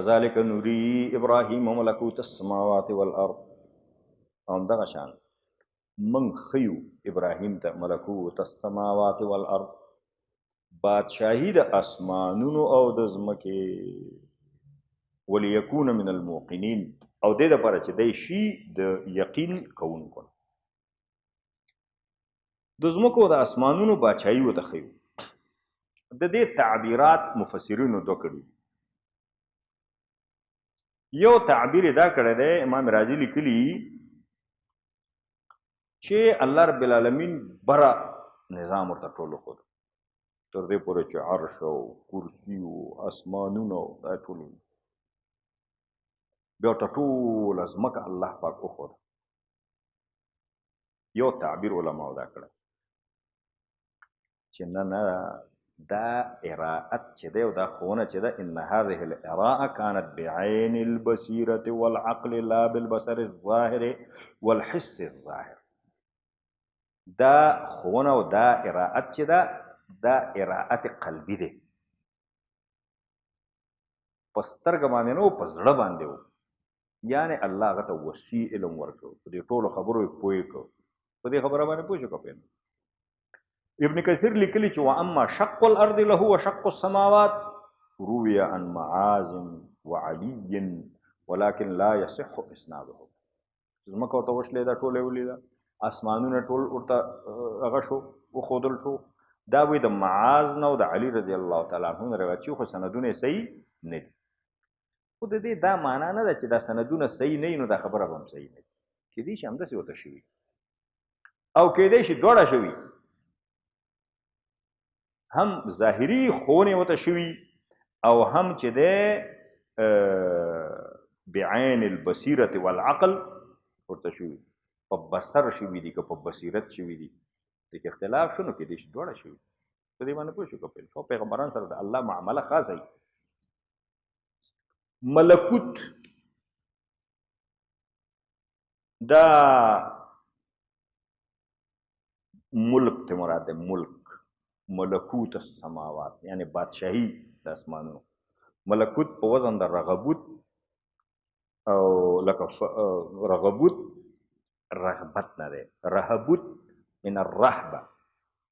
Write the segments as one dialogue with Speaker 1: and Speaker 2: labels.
Speaker 1: وکذالک نوری ابراهیم ملکوت السماوات والارض او همدغه شان من خیو ابراهیم ته ملکوت السماوات والارض بادشاهی د اسمانونو او د ځمکې وليكون من الموقنین او دې دپاره چې دی شي د یقین کوونکو د ځمکو د اسمانونو بادشاهي ورته ښیو د دې تعبیرات مفسرینو دوه کړي یو تعبیر دا کړی دی امام راضي لیکلي چې الله رب العالمین بره نظام ورته ټول وښود تر دې پورې چې عرش او کرسي او اسمانونه دا ټول بیا ورته ټوله ځمکه الله پاک وښوده یو تعبیر علماو دا کړی چې نه دا اراءت چې دی او دا ښوونه چې ده ان هذه الاراءه كانت بعين البصيره والعقل لا بالبصر الظاهر والحس الظاهر دا ښوونه او دا اراءت چې ده دا اراءت قلبي دی په سترګه باندې نه و په زړه باندې و یعنې الله هغه ته وسیع علم ورکړو په دې ټولو خبرو یې پوه کړو په دې خبره باندې پوه شو که ابن کثیر لیکلی چې واما شق الارض له وشق السماوات روي عن معاذ وعلي ولكن لا يصح اسناده ځمکه ورته وشلې ده ټوله یې ولیده اسمانونه ټول ورته هغه شو وښودل شو دا وایي د معاذ نه او د علي رضی الله تعالی عنه نه روایت شي خو سندونه یې صحیح نه دي خو د دې دا معنا نه ده چې دا سندونه صحیح نه وي نو دا خبره به هم صحیح نه وي کیدای شي همداسې ورته شوي او کیدای شي دواړه شوي هم ظاهري ښوونې ورته شوي او هم چې دی بعین البصیرة والعقل ورته شوي په بصر شوي دي که په بصیرت شوي دي دې کې اختلاف شو نو کیدای شي دواړه شوي په دې باندې پوه شو که پیغمبران سره د الله معامله خاصه وي ملکوت دا ملک ته مراد دی ملک ملکوت السماوات یعنی بادشاهی د اسمانونو ملکوت په وزن د رغبوت او لکه رغبوت رغبت نه دی رهبوت من الرهبه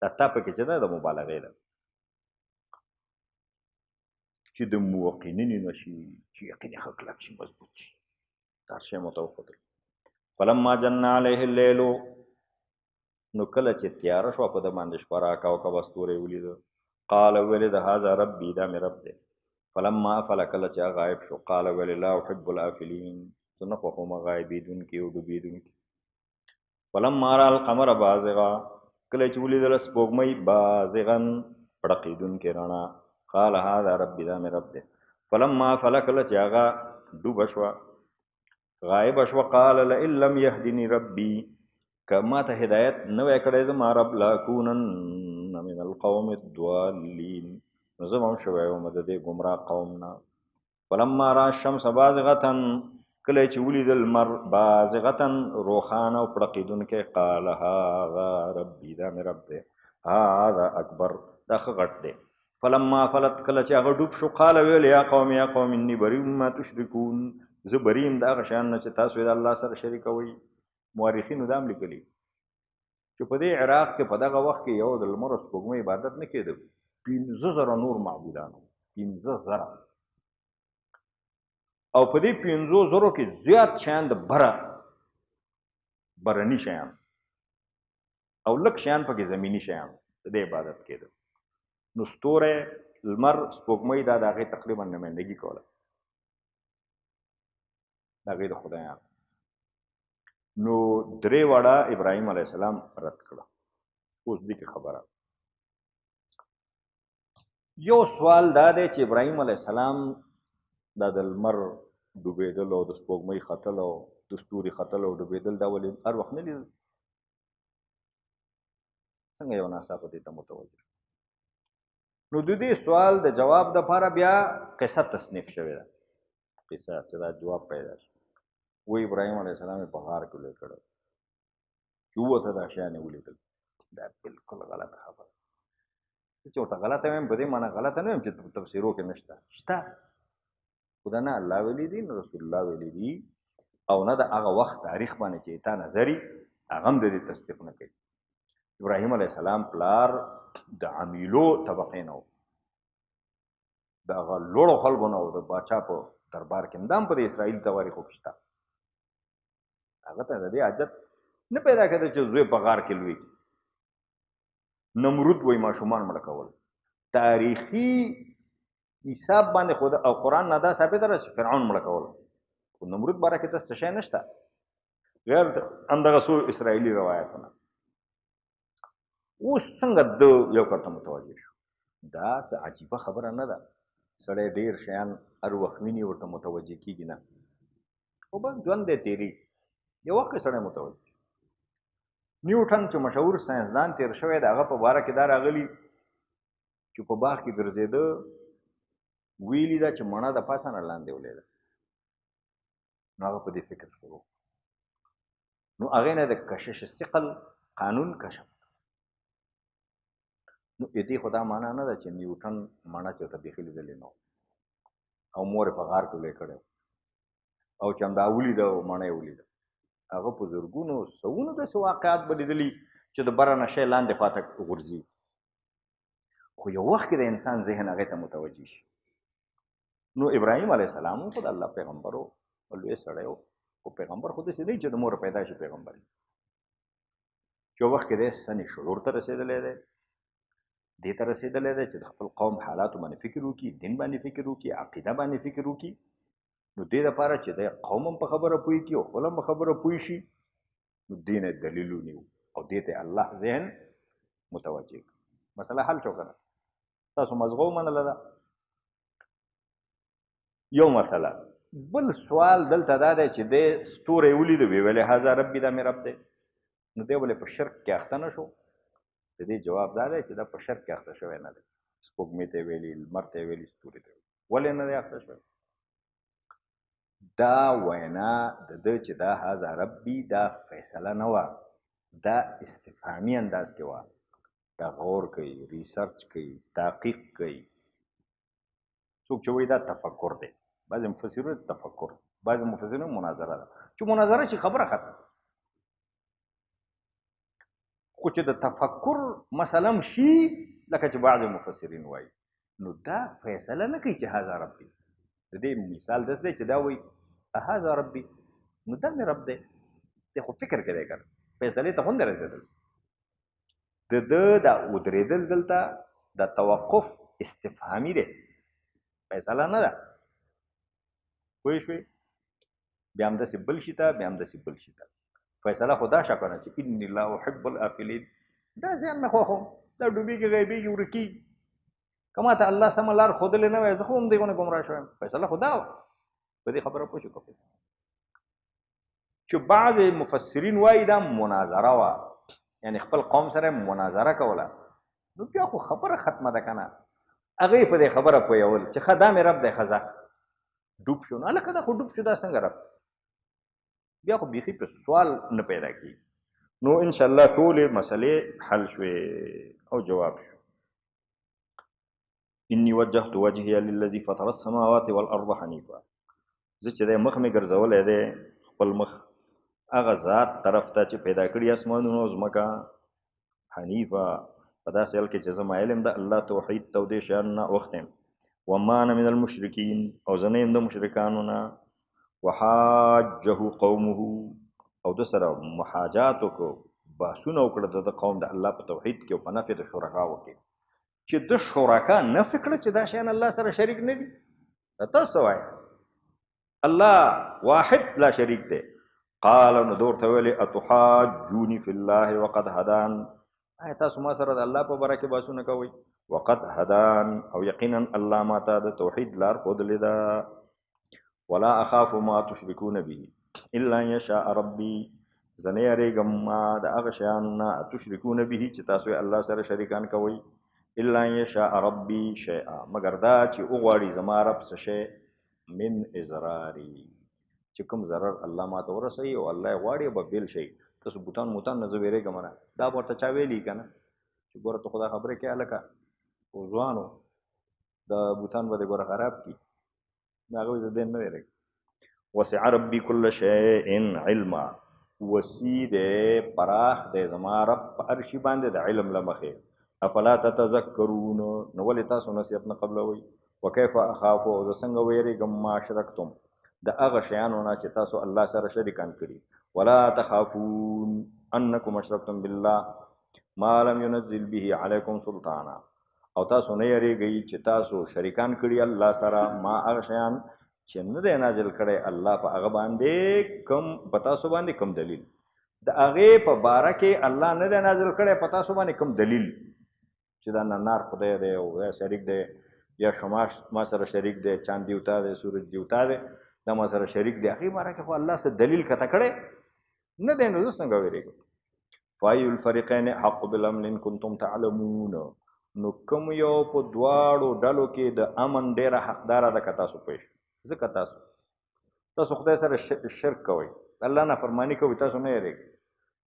Speaker 1: دا تا پکې چې ده د مبالغې ده چې د موقنینو نه شي چې یقین یې ښه کلک شي مضبوط شي دا شی مو ته وښودل فلما جن علیه الليل نو کله چې تیاره شوه په ده باندې شپه راکوکبه ستوری ولیده قال ویلې د هذا ربي دا مې رب دی فلما افل کله چې غایب شو قال ویلې لا احب الافلین زه نه خوښوم غایبېدونکي او ډوبېدونکي فلما را القمر بازغا کله چې ولیدله سپوږمۍ بازغا پړقېدونکې رڼا قال هذا ربي دا مې رب دی فلما افل کله چې هغه ډوبه شوه غایبه شوه قال لئن لم یهدني ربي که ما ته هدایت نه وی کړی زما رب لاکونن من القوم الضالین نو زه به هم شوی وم د دې ګمراه قوم نه فلما را الشمس بازغة کله چې ولید المر بازغة روښانه او پړقېدونکی قال هذا ربي دا مې رب دی هذا اکبر دا ښه غټ دی فلما فلت کله چې هغه ډوب شو قال ویل یا قوم انی بریء مما تشرکون زه بری یم د هغه شیان نه چې تاسو یې د الله سره شریکوئ مورخینو دا هم لیکلي چې په دې عراق کې په دغه وخت کې یو د لمر او سپوږمۍ عبادت نه کېده 15,000 نور معبودان 15,000 او په دې 15,000 کې زیات شیان د برني شیان او لږ شیان پکې زمینی شیان د دې عبادت کېده نو ستوری لمر سپوږمۍ دا د هغې تقریبا نمایندګي کوله د هغې د خدایانو نو درې واړه ابراهیم علیه السلام رد کړه اوس دې کې خبره یو سوال دا دی چې ابراهیم علیه السلام دا د لمر ډوبېدل او د سپوږمۍ ختل او د ستوري ختل او ډوبېدل دا ولې هر وخت نه لیدل څنګه یو ناڅاپه دې ته متوجه نو د دې سوال د جواب دپاره بیا قصه تصنیف شوې ده قصه چې دا جواب پیدا شي و ابراهیم علیه السلام په غار کې لوی کړی چې ووته دا شیان یې ولیدل دا بالکل غلطه خبره چې ورته غلطه وایم په دې معنی غلطه نه وایم چې تفسیرو کې نشته شته خو دا نه الله ویلي دي نه رسول الله ویلي دي او نه د هغه وخت تاریخ باندې چې تا نظري هغه هم د دې تصدیق نه کوي. ابراهیم علیه السلام پلار د عمیلو طبقې نه و، د هغه لوړو خلکو نه و، د باچا په دربار کې هم په د اسرائیل تواریخو کې شته. هغه ته د دې حاجت نه پیدا کېده چې زوی په غار کې لوی کړي. نمرود وایي ماشومان مړه کول. تاریخي حساب باندې خود او قرآن نه دا ثابته ده چې فرعون مړه کول. خو نمرود باره کې داسې شی نشته غیر همدغه څو اسرائیلي روایتونه. اوس څنګه د یو کار ته متوجه شو؟ دا څه عجیبه خبره نه ده. سړی ډېر شیان هر وخت ویني ورته متوجه کېږي نه، خو بس ژوند دی تېرېږي، یو وخت کې سړی متوجه شي. نیوټن چې مشهور ساینسدان تېر شوی د هغه په باره کې دا راغلي چې په باغ کې ګرځېده، ویلي ده چې مڼه د پاسه نه لاندې ولیده. نو هغه په دې فکر شروع، نو هغې نه د کشش ثقل قانون کشف. نو دې خو دا معنا نه ده چې نیوټن مڼه چې ورته بیخي لیدلې نه او مور یې په غار کې لوی کړی او چې همدا ولیده او مڼه یې ولیده. هغه په زرګونو سوونو داسې واقعات به لیدلي چې د بره نه شی لاندې خواته غورځي، خو یو وخت کې د انسان ذهن هغې ته متوجه شي. نو ابراهیم علیه السلام خو د الله پیغمبر و، لوی سړی و، خو پیغمبر خو داسې دی چې د مور پیدا شي پیغمبر وي. چې یو وخت کې دی سن شعور ته رسېدلی دی، دې ته رسېدلی دی چې د خپل قوم حالاتو باندې فکر وکړي، دین باندې فکر وکړي، عقیده باندې فکر وکړي. نو دې لپاره چې د قوم هم په خبره پوه کړي او خپل هم په خبره پوه شي، نو دې نه دلیل ونیو او دې ته الله ذهن متوجه کړ. مسله حل شو که نه؟ تاسو مزغه ومنله ده یو مسله. بل سوال دلته دا دی چې دی ستوری ولید ویې ویلې هذا ربي دا مې رب دی، نو دی ولې په شرک کې اخته نه شو؟ د دې جواب دا دی چې دا په شرک کې اخته شوی نه دی. سپوږمۍ ته یې ویلي، لمر ته یې ویلي، ستوري ته یې ویلي، ولې نه دی اخته شوی؟ دا وینا د ده چې دا هذا ربي دا فیصله نه وه، دا استفهامي انداز کې وه. دا غور کوي، ریسرچ کوي، تحقیق کوي. څوک چې وایي دا تفکر دی، بعضې مفسرین تفکر، بعضې مفسرین مناظره ده. چې مناظره شي خبره ختم. خو چې د تفکر مثلا شي لکه چې بعضې مفسرین وایي، نو دا فیصله نه کوي چې هذا ربي. د دې مثال داسې دی چې دا وایي هذا ربي، نو دا مې رب دی. دی خو فکر کې دی که نه، فیصلې ته خو نه دی رسېدلی. د ده دا ودرېدل دلته دا توقف استفهامي دی، فیصله نه ده. پوه شوې؟ بیا همداسې بل شي ته، بیا همداسې بل شي ته. فیصله خو دا شه که نه چې اني لا احب الافلین، دا ځان نه خوښوم، دا ډوبېږي غیبېږي ورکېږي. که ما ته الله سمه لار ښودلې نه وای زه خو هم دې غونه ګمراه شوی یم. فیصله خو دا وه. په دې خبره پوه شو که چې بعضې مفسرین وایي دا مناظره وه، یعنې خپل قوم سره مناظره کوله. نو بیا خو خبره ختمه ده که نه؟ هغې په دې خبره پوهول چې ښه دا مې رب دی، ښه ځه ډوب شو. نو هلکه دا خو ډوب شو، دا څنګه رب؟ بیا خو بیخي په سوال نه پیدا کېږي. نو انشاءالله ټولې مسلې حل شوې او جواب شو. اني وجهت وجهي للذي فطر السماوات والارض حنيفا، زه چې دی مخ مې ګرځولی دی خپل مخ هغه ذات طرف ته چې پیدا کړي اسمانونه او ځمکه، حنیفا په داسې حال کې چې زه مایل یم د الله توحید ته او دې شیانو نه اوښتی یم. وما انا من المشرکین، او زه نه یم د مشرکانو نه. وحاجه قومه، او د سره محاجات وکړو، بحثونه وکړه د قوم د الله په توحید کې او په نفي د شرکاو کې، چې د شرکا نفي کړه چې دا شیان الله سره شریک نه دي. تاسو وایئ الله واحد لا شریک دی. قال نو دور ته ویلې اتحاجوني فی الله وقد هدان، آیا تاسو ما سره د الله په باره کې بحثونه کوئ؟ وقد هدان، او یقینا الله ما ته د توحید لار ښودلې ده. ولا اخاف ما تشركون به الا ان يشاء ربي، زه نه یریږم ما د هغه شیانو نه تشرکون به چې تاسو یې الله سره شریکان کوئ. الا ان یشاء ربي شیئا، مګر دا چې وغواړي زما رب څه شی، من اضراري، چې کوم ضرر الله ما ته ورسوي او الله یې غواړي به بېل شي. تاسو بوتان موتان نه زه ویرېږم نه، دا به ورته چا ویلي که نه چې ګوره ته خو دا خبرې کوې هلکه ځوانو، دا بوتان به دې ګوره خراب کړي. هغه زه دین نه لري. وسع ربي كل شيء علما، وسی دی پراخ دی زما رب په هر شي باندې د علم له مخې. افلا تتذکرون، نو ولې تاسو نصیحت نه قبلوئ؟ وکیف اخاف، او زه څنګه ویرېږم ما اشرکتم، د هغه شیانو نه چې تاسو الله سره شریکان کړي. ولا تخافون انکم اشرکتم بالله ما لم ينزل به علیکم سلطانا، او تاسو نه یریږئ چې تاسو شریکان کړي الله سره ما هغه شیان چې نه دی نازل کړی الله په هغه باندې کم په تاسو باندې کم دلیل، د هغې په باره کې الله نه دی نازل کړی په تاسو باندې کم دلیل چې دا نار خدای دی او یا شریک دی یا شما ما سره شریک دی، چاند دیوتا دی، سورج دیوتا دی، دا ما سره شریک دی، هغې باره کې خو الله څه دلیل کته کړی نه دی، نو زه څنګه ویرېږم. فای الفریقین حق بالامن ان کنتم تعلمون، نو کوم یو په دواړو ډلو کې د امن ډېره حقداره ده که تاسو پوه شئ. ځکه تاسو خدای سره شرک کوئ، الله نافرماني کوئ، تاسو نه یېرېږئ،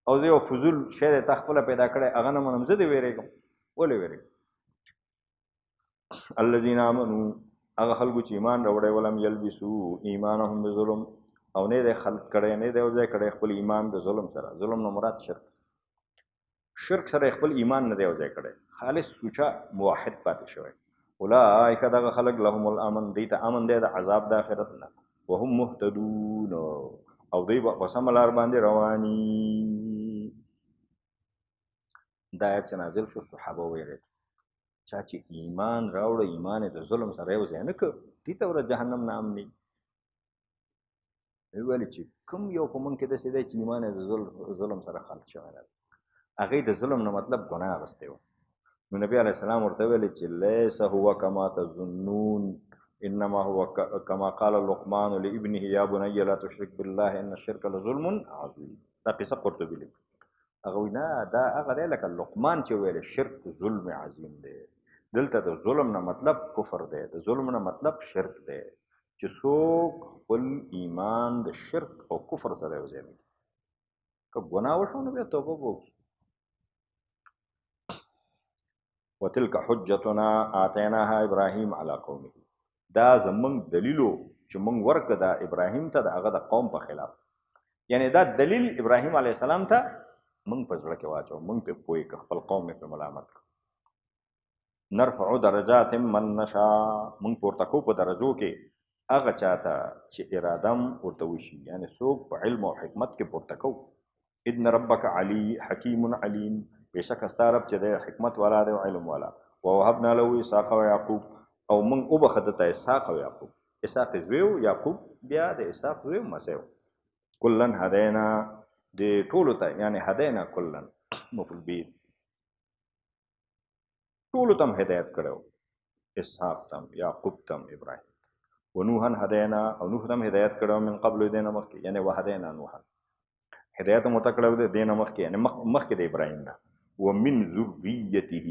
Speaker 1: او زه یو فضول شی دی تا خپله پیدا کړی هغه نه منم، زه دې ویرېږم. ولې ویرېږم؟ الذین آمنوا، هغه خلکو چې ایمان راوړی، ولم یلبسو ایمانهم بظلم، او نه دی خلط کړی، نه دی یو ځای کړی خپل ایمان د ظلم سره. ظلم نه مراد شرک سره خپل ایمان نه دی یو ځای کړی، خالص سوچه موحد پاتې شوی. اولئک دغه خلک لهم الامن، دوی ته امن دی د عذاب د آخرت نه، وهم مهتدون، او دوی په سمه لار باندې رواني. دا آیت چې نازل شو صحابه ویرېدل، چا چې ایمان راوړه ایمان یې د ظلم سره یو ځای نه کړ، دې ته ورځ جهنم نه امني. ویل چې کوم یو په موږ کې داسې دی چې ایمان یې د ظلم سره خلط شوی دی، هغې د ظلم نه مطلب ګناه اخیستی و. نو نبی علیه السلام ورته ویلې چې لیس هو کما تظنون انما هو کما قال لقمان لابنه یا بني لا تشرک بالله ان الشرک لظلم عظیم. دا قصه قرطبي لیکي. هغه وایي نه دا هغه دی لکه لقمان چې ویلې شرک ظلم عظیم دی. دلته د ظلم نه مطلب کفر دی، د ظلم نه مطلب شرک دی، چې څوک خپل ایمان د شرک او کفر سره یو ځای کړي. که ګناه وشو نو بیا توبه به وکړي. وتلك حجتنا آتیناها ابراهیم علی قومه، دا زمونږ دلیلو چې مونږ ورکړه دا ابراهیم ته د هغه د قوم په خلاف. یعنی دا دلیل ابراهیم علیه السلام ته مونږ په زړه کې واچو، مونږ پې پوه کړه، خپل قوم یې پې ملامت کړه. نرفع درجات من نشاء، مونږ پورته کوو په درجو کې هغه چاته چې اراده م ورته وشي، یعنی څوک په علم او حکمت کې پورته کوو. ان ربک علی حکیم علیم، بېشکه ستا رب چې دی حکمت والا دی او علم والا. ووهبنا له اسحاق و یعقوب، او موږ وبخه دته اسحاق او یعقوب. اسحاق زوی و، یعقوب بیا د اسحاق زوی مسیح و. کلن هدینا، د ټولو ته یعنی هدینا کلن مفعول به، ټولو ته هدایت کړی و، اسحاق تم، یعقوب تم، ابراهیم. ونوحا هدینا، او نوح ته هدایت کړی و من قبل دې نه مخکې، یعنی وهدینا نوحا، هدایت مو ته کړی و د دې نه مخکې، یعنی مخکې د ابراهیم نه. ومن ذریته،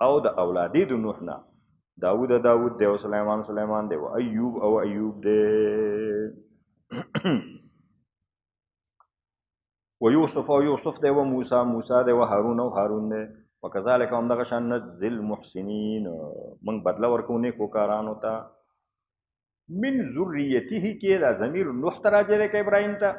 Speaker 1: او د اولادې د نوح نه، داود دی او سلیمان دی، و ایوب او ایوب دی، و یوسف او یوسف دی، و موسی دی، و هارون او هارون دی. وکذلک همدغه شان نجزي المحسنین، موږ بدله ورکوو نیکوکارانو ته. من ذریته کې دا ضمیر نوح ته راجع دی که ابراهیم ته؟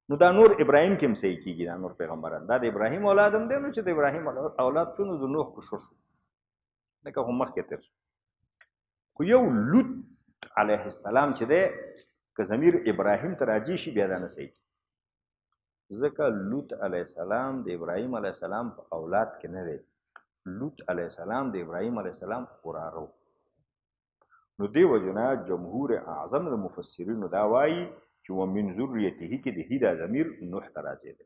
Speaker 1: نو دا نور ابراهیم کې هم صحیح کېږي، دا نور پیغمبران دا د ابراهیم اولاد هم دی، نو چې د ابراهیم اولاد شو نو د نوح په شو لکه خو مخکې تېر شو. خو یو لوط علیه السلام چې دی که ضمیر ابراهیم ته راجع شي بیا دا نه صحیح کېږي، ځکه لوط علیه السلام د ابراهیم علیه السلام په اولاد کې نه دی. لوط علیه السلام د ابراهیم علیه السلام وراره و. نو دې وجې نه جمهور اعظم د مفسرینو دا وایي چې ومن ذریته کې د هی دا ضمیر نوح ته راجع دی،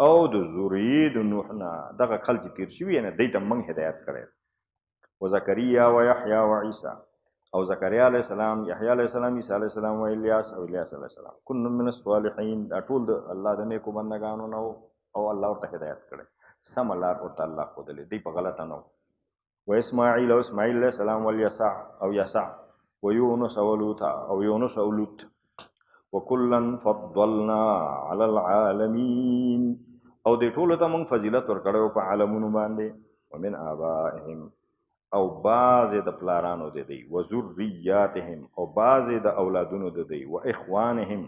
Speaker 1: او د ذریې د نوح نه دغه کال چې تېر شوي یعنې دی ته موږ هدایت کړی. و زکریا و یحیا و عیسی، او زکریا علیه السلام، یحیی علیه السلام، عیسی علیه السلام، و الیاس او الیاس علیه السلام، کل من الصالحین، دا ټول د الله د نیکو بندګانو نه او الله ورته هدایت کړی، سمه لار ورته الله ښودلې، دی په غلطه نه و. و اسماعیل او اسماعیل علیه السلام، والیسع او یسع، و یونس او لوط او یونس او لوط، وکلا فضلنا علی العالمین، او دې ټولو ته موږ فضیلت ورکړی و په عالمونو باندې. ومن آبائهم، او بعضې د پلارانو د دی و ذریاتهم او بعضې د اولادونو د دی و اخوانهم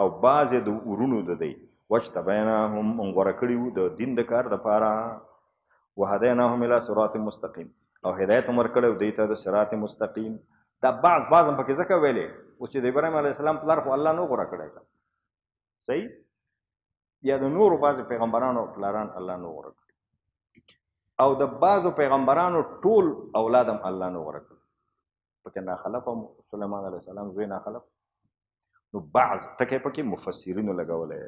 Speaker 1: او بعضې د ورونو د دی واجتبیناهم موږ غوره کړي وو د دین د کار دپاره وهدیناهم الی صراط مستقیم او هدایت هم ورکړی و دوی ته د صراط مستقیم دا بعض هم پکې ځکه ویلې اوس چې د ابراهیم علیه السلام پلار خو الله نه غوره کړی صحیح یا د نورو بعضې پیغمبرانو پلاران الله نه غوره کړي او د بعضو پیغمبرانو ټول اولاد هم الله نه غوره کړي پکې ناخلف هم سلیمان علیه السلام زوی ناخلف نو بعض ټکی پکې مفسرینو لګولی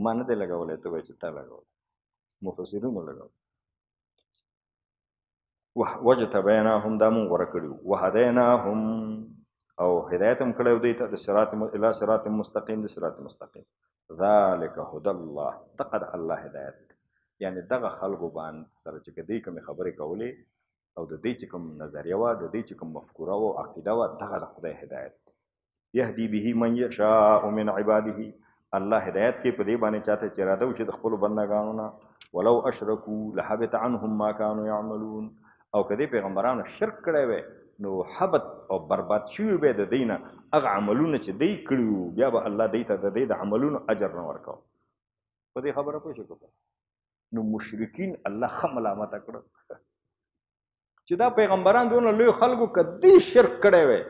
Speaker 1: ما نه دی لګولی ته وایې چې تا لګولی مفسرینو لګولی وجتبیناهم دا مونږ غوره کړي وهدیناهم او هدایت هم کړی دوی ته د صراط الی صراط مستقیم د صراط مستقیم ذلک هدی الله دغه د الله هدایت یعنی دغه خلکو باندې سره چې دوی کومې خبرې کولې او د دوی چې کوم نظریه وه د دوی چې کوم مفکوره وه عقیده وه دغه د خدای هدایت یهدي به من یشاء من عباده الله هدایت کې په دې باندې چاته چې اراده وشي د خپلو بندګانو نه ولو اشرکو لحبط عنهم ما كانوا يعملون او که دې پیغمبرانو شرک کړی وی نو حبط او برباد شوي به د دوی نه هغه عملونه چې دوی کړي وو بیا به الله دوی ته د دوی د عملونو اجر نه ورکوه په دې خبره پوه شو نو مشرکین الله ښه ملامته کړه چې دا پیغمبران دونه لوی خلکو که دوی شرک کړی وی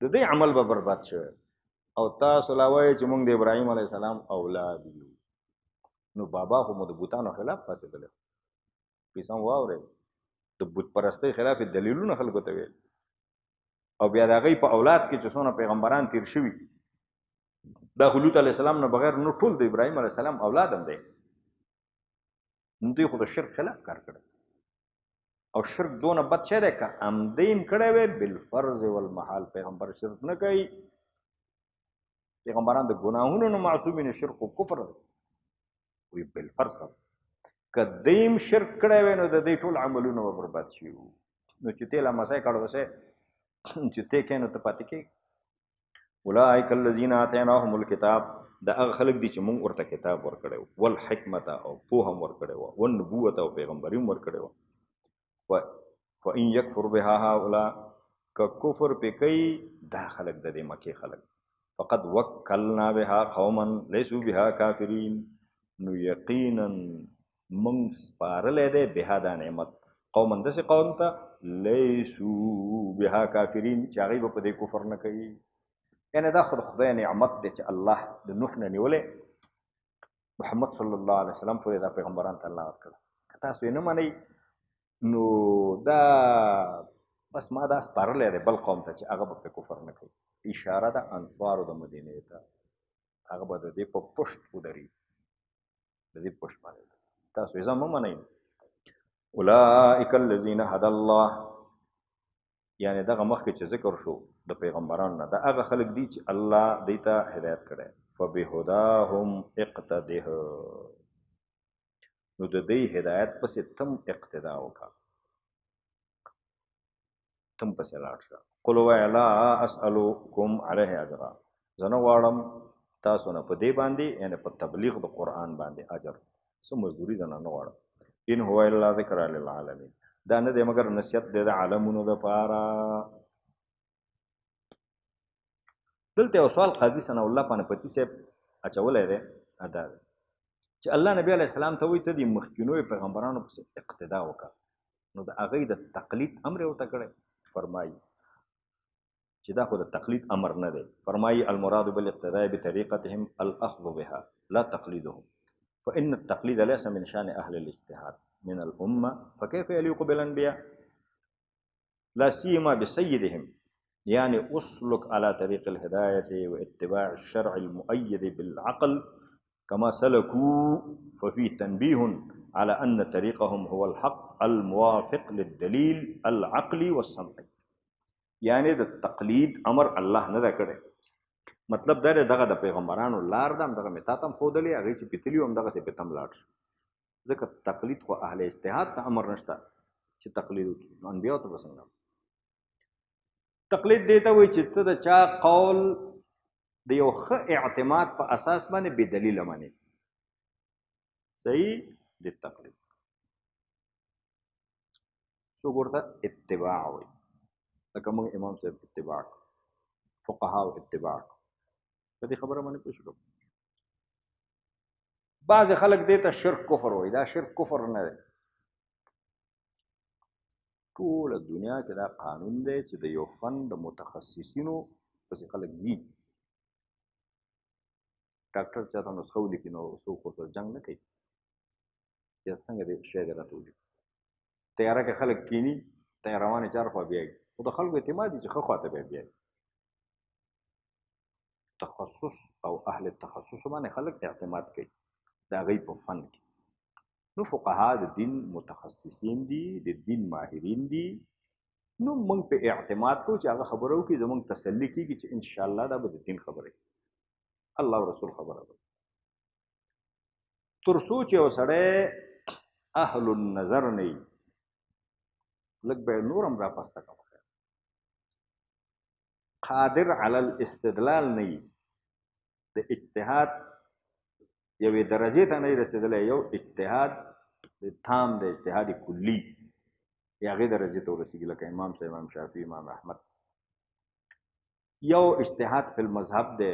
Speaker 1: د دوی عمل به برباد شوی او تاسو لا وایئ چې موږ د ابراهیم علیه السلام اولاد یو نو بابا خو مو د بوتانو خلاف پاسېدلی پیسه هم واورئ د بت پرستۍ خلاف دلیلونه خلکو ته ویل او بیا د هغوی په اولاد کې چې څونه پیغمبران تیر شوي دا خو لوط علیه السلام نه بغیر نو ټول د ابراهیم علیه السلام اولاد هم دی نو دوی خو د شرک خلاف کار کړی او شرک دونه بد شی دی که عمدی هم کړی وی بالفرض والمحال پیغمبر شرک نه کوي پیغمبران د ګناهونو نه معصومین شرک و کفر دی وی بالفرض که دیم شرک کړی وی نو د دې ټول عملونه به برباد شي نو چې ته لمسی کړو وسې چې ته کې نو ته پاتې کې اولئک الذین آتیناهم الکتاب دا هغه خلک دي چې موږ ورته کتاب ورکړی و والحکمت او پوهه هم ورکړی وه والنبوت او پیغمبري هم ورکړی وه فإن یکفر بها هؤلاء که کفر پې کوي دا خلک د دې مکې خلک فقد وکلنا بها قوما لیسوا بها کافرین نو یقینا موږ سپارلی دی بها دا نعمت قوما داسې قوم ته لیسوا بها کافرین چې هغوی به په دې کفر نه کوي یعنې دا خو د خدای نعمت دی چې الله د نوح نه نیولی محمد صلی الله علیه وسلم پورې دا پیغمبران ته الله ورکړه که تاسو یې نه منئ نو دا بس ما دا سپارلی دی بل قوم ته چې هغه به پرې کفر نه کوي اشاره ده انصارو د مدینې ته هغه به د دې په پشت ودري د دې پشت باندې تاسو یې ځان مه منئ اولئک الذین هدی الله یعنی دغه مخکې چې ذکر شو د پیغمبرانو نه دا هغه خلک دي چې الله دوی ته هدایت کړی فبهداهم اقتده نو د دې هدایت پسې تم اقتدا وکړه تم پسې لاړ شه قل ووایه لا اسألکم علیه اجرا زه نه غواړم تاسو نه په دې باندې یعنې په تبلیغ د قرآن باندې اجر څه مزدوري زه نه غواړم ان هو الا ذکر للعالمین دا نه دی مګر نصیحت دی د عالمونو دپاره دلته یو سوال قاضي ثناء الله پانپتي صاحب اچولی دی دا چې الله نبی علیه السلام ته وایي ته د مخکینو پیغمبرانو پسې اقتدا وکړه نو د هغوی د تقلید امر یې ورته کړی فرمایي چې دا خو د تقلید امر نه دی فرمایي المراد بالاقتداء بطریقتهم الاخذ بها لا تقلیدهم فإن التقلید ليس من شان أهل الاجتهاد من الأمة فكيف يليق بالأنبياء لا سيما بسيدهم يعني أسلك على طريق الهداية واتباع الشرع المؤيد بالعقل كما سلكوا ففيه تنبيه على أن طريقهم هو الحق الموافق للدليل العقلي والسمعي يعني د تقلید امر الله نه ده کړی مطلب دا دی دغه د پیغمبرانو لار ده همدغه مې تا ته هم ښودلې هغوی چې پیتلي وو همدغسې پې ته هم لاړ شه ځکه تقلید خو اهل اجتهاد ته امر نشته چې تقلید وکړي نو انبیاو ته به څنګه تقلید دې ته وایي چې ته د چا قول د یو ښه اعتماد په اساس باندې بې دلیله منې صحیح د تقلید څوک ورته اتباع وایي. لکه موږ امام صاحب اتباع کړو، فقهاو اتباع کړو. په دې خبره باندې پوه شو. بعضې خلک دې ته شرک کفر وایي. دا شرک کفر نه دی. ټوله دنیا کې دا قانون دی چې د یو فن د متخصصینو پسې خلک ځي. ډاکټر چاته نسخه ولیکي نو څوک ورته جنګ نه کوي چې څنګه دې شی دې راته ولیکي. تیاره کې خلک کیني، تیاره روانې چار خوا بیایي، خو د خلکو اعتماد دي چې ښه خوا ته به بیایي. تخصص او اهل تخصص باندې خلک اعتماد کوي د هغوی په فن کې. نو فقها د دین متخصصین دي، د دین ماهرین دي. نو موږ په اعتماد کوو چې هغه خبره وکړي، زموږ تسلي کېږي چې انشاءالله دا به د دین خبره وي، الله او رسول خبره ده. تر څو چې یو سړی اهل النظر نه وي، لږ به یې نور هم راپسته کړه، قادر علی الاستدلال نه وي، د اجتهاد یوې درجې ته نه وي رسېدلی، یو اجتهاد تام د اجتهاد کلي یا هغې درجې ته ورسېږي، لکه امام صاحب، امام شافعي، امام احمد. یو اجتهاد فی المذهب دی،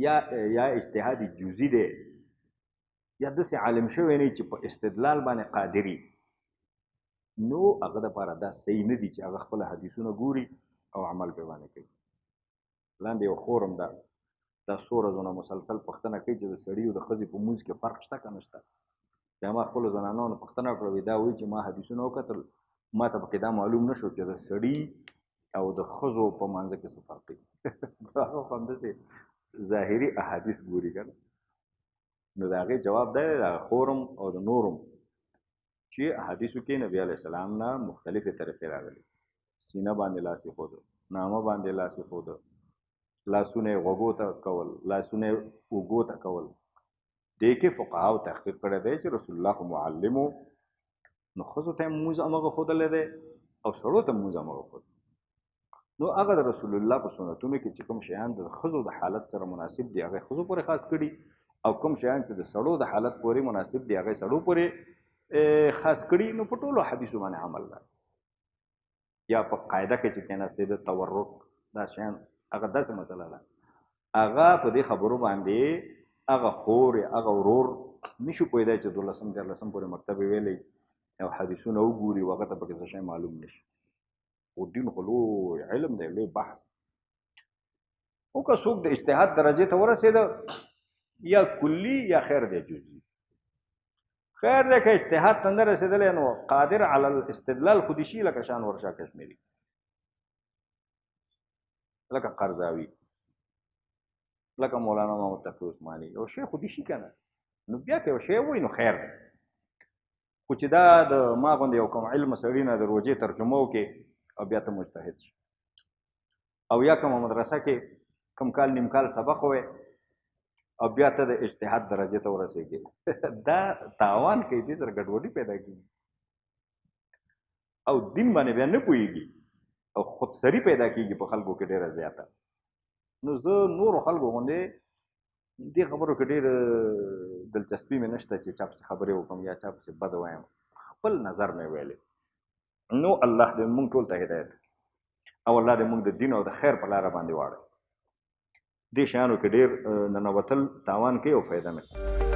Speaker 1: یا اجتهاد جزئی دی، یا داسې عالم شوی نه چې په استدلال باندې قادري. نو هغه دپاره دا صحیح نه دي چې هغه خپله حدیثونه ګوري او عمل پرې باندې کوي. لاندې یو خور هم دا څو ورځو نه مسلسل پوښتنه کوي چې د سړي او د ښځې په مونځ کې فرق شته که نه شته. بیا ما خپلو زنانو نه پوښتنه وکړه، دا وایي چې ما حدیثونه وکتل، ما ته پکې دا معلوم نه شو چې د سړي او د ښځو په منځ کې څه فرق دی. هغه خو همداسې ظاهري احادیث ګوري که نه. نو د هغې جواب دی د خورم او د نورم چې احادیثو کې نبي علیه السلام نه مختلفې طریقې راغلي. سینه باندې لاس ایښوده، نامه باندې لاس ایښوده، لاسونه یې غوږو ته کول، لاسونه یې اوږو ته کول. دې کې فقهاو تحقیق کړی دی چې رسول الله خو معلم و، نو ښځو ته یې مونځ همغه ښودلی دی او سړو ته مونځ همغه ښود. نو هغه د رسول الله په سنتونو کې چې کوم شیان د ښځو د حالت سره مناسب دي هغه ښځو پورې خاص کړي، او کوم شیان چې د سړو د حالت پورې مناسب دي هغه سړو پورې خاص کړي. نو په ټولو حدیثو باندې عمل ده. یا په قاعده کې چې کېناستې د تورک دا شیان هغه داسې مسله ده، هغه په دې خبرو باندې هغه خور یا هغه ورور نشو پوهېدی چې 12 پورې مکتب یې ویلی او حدیثونه وګوري او هغه ته پکې څه شی معلوم نشي. خو دین خو لوی علم دی، لوی بحث. او که څوک د اجتهاد درجې ته ورسېده، یا کلي یا خیر دی جزئی. خیر دی که اجتهاد ته نه رسېدلی نو قادر علی الاستدلال خو دې شي، لکه شان ورشاه کشمیري، لکه قرضاوي، لکه مولانا محمد تقی عثماني. یو شی خو دې شي که نه، نو بیا که یو شی وایي نو خیر دی. خو چې دا د ما غوندې یو کوم علم سړي نه د روژې ترجمه وکړې او بیا ته مجتهد شي، او یا کومه مدرسه کې کم کال نیم کال سبق ووایې او بیا ته د اجتهاد درجې ته ورسېږي، دا تاوان کوي، دې سره ګډوډي پیدا کېږي او دین باندې بیا نه پوهېږي او خودسري پیدا کېږي په خلکو کې ډېره زیاته. نو زه نورو خلکو غوندې دې خبرو کې ډېر دلچسپي مې نشته چې چا پسې خبرې وکړم یا چا پسې بد وایم، خپل نظر مې ویلی. نو الله دې موږ ټول ته هدایت او الله دې موږ د دین او د خیر په لاره باندې واړوي. دې شیانو کې ډېر ننوتل تاوان کوي او فایده نه کوي.